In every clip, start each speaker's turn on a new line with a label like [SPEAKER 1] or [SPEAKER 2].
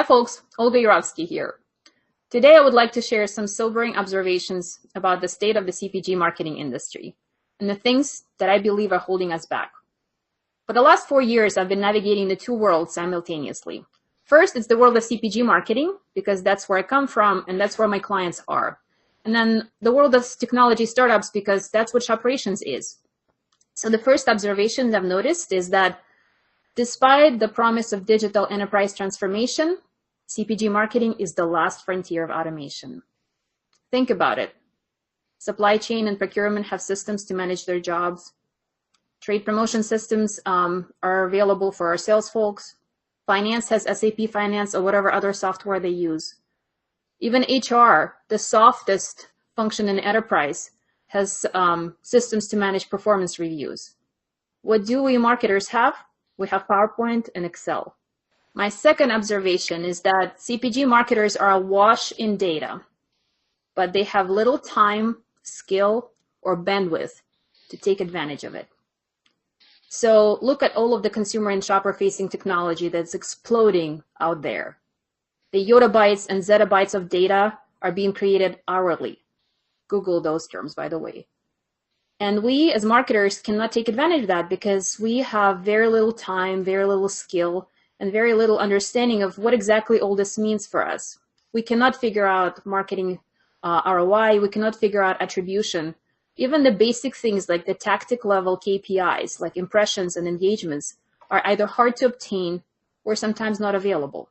[SPEAKER 1] Hi folks, Olga Yurovsky here. Today I would like to share some sobering observations about the state of the CPG marketing industry and the things that I believe are holding us back. For the last 4 years, I've been navigating the two worlds simultaneously. First, it's the world of CPG marketing, because that's where I come from and that's where my clients are. And then the world of technology startups, because that's what Shoperations is. So the first observation I've noticed is that despite the promise of digital enterprise transformation, CPG marketing is the last frontier of automation. Think about it. Supply chain and procurement have systems to manage their jobs. Trade promotion systems are available for our sales folks. Finance has SAP Finance or whatever other software they use. Even HR, the softest function in enterprise, has systems to manage performance reviews. What do we marketers have? We have PowerPoint and Excel. My second observation is that CPG marketers are awash in data, but they have little time, skill, or bandwidth to take advantage of it. So look at all of the consumer and shopper-facing technology that's exploding out there. The yottabytes and zettabytes of data are being created hourly. Google those terms, by the way. And we, as marketers, cannot take advantage of that because we have very little time, very little skill, and very little understanding of what exactly all this means for us. We cannot figure out marketing ROI. We cannot figure out attribution. Even the basic things like the tactic level KPIs, like impressions and engagements, are either hard to obtain or sometimes not available.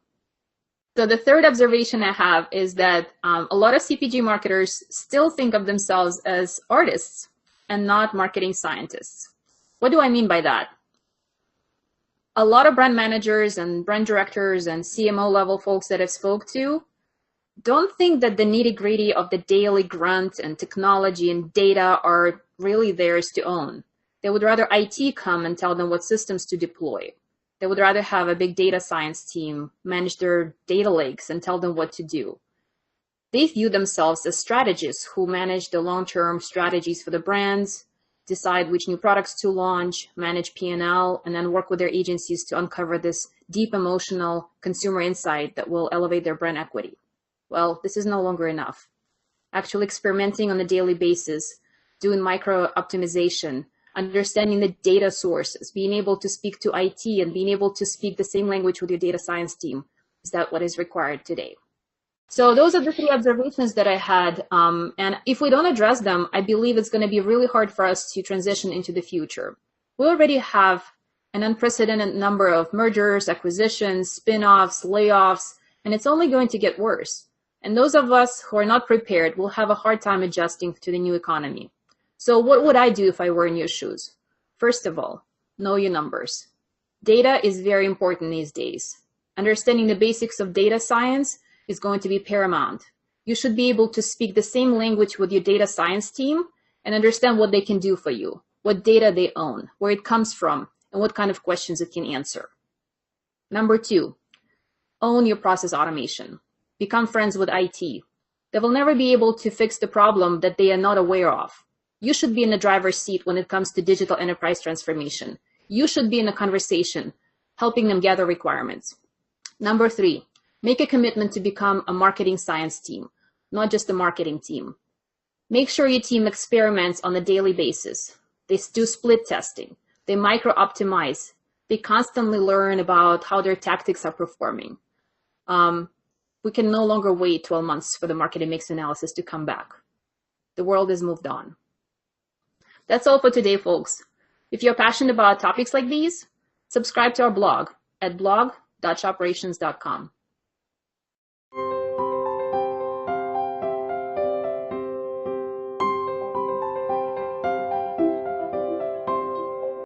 [SPEAKER 1] So the third observation I have is that a lot of CPG marketers still think of themselves as artists and not marketing scientists. What do I mean by that? A lot of brand managers and brand directors and CMO level folks that I've spoke to don't think that the nitty-gritty of the daily grunt and technology and data are really theirs to own. They would rather IT come and tell them what systems to deploy. They would rather have a big data science team manage their data lakes and tell them what to do. They view themselves as strategists who manage the long-term strategies for the brands, decide which new products to launch, manage P&L, and then work with their agencies to uncover this deep emotional consumer insight that will elevate their brand equity. Well, this is no longer enough. Actually experimenting on a daily basis, doing micro optimization, understanding the data sources, being able to speak to IT and being able to speak the same language with your data science team, is that what is required today? So those are the three observations that I had. And if we don't address them, I believe it's going to be really hard for us to transition into the future. We already have an unprecedented number of mergers, acquisitions, spin-offs, layoffs, and it's only going to get worse. And those of us who are not prepared will have a hard time adjusting to the new economy. So what would I do if I were in your shoes? First of all, know your numbers. Data is very important these days. Understanding the basics of data science is going to be paramount. You should be able to speak the same language with your data science team and understand what they can do for you, what data they own, where it comes from, and what kind of questions it can answer. Number two, own your process automation. Become friends with IT. They will never be able to fix the problem that they are not aware of. You should be in the driver's seat when it comes to digital enterprise transformation. You should be in a conversation, helping them gather requirements. Number three, make a commitment to become a marketing science team, not just a marketing team. Make sure your team experiments on a daily basis. They do split testing. They micro-optimize. They constantly learn about how their tactics are performing. We can no longer wait 12 months for the marketing mix analysis to come back. The world has moved on. That's all for today, folks. If you're passionate about topics like these, subscribe to our blog at blog.shoperations.com.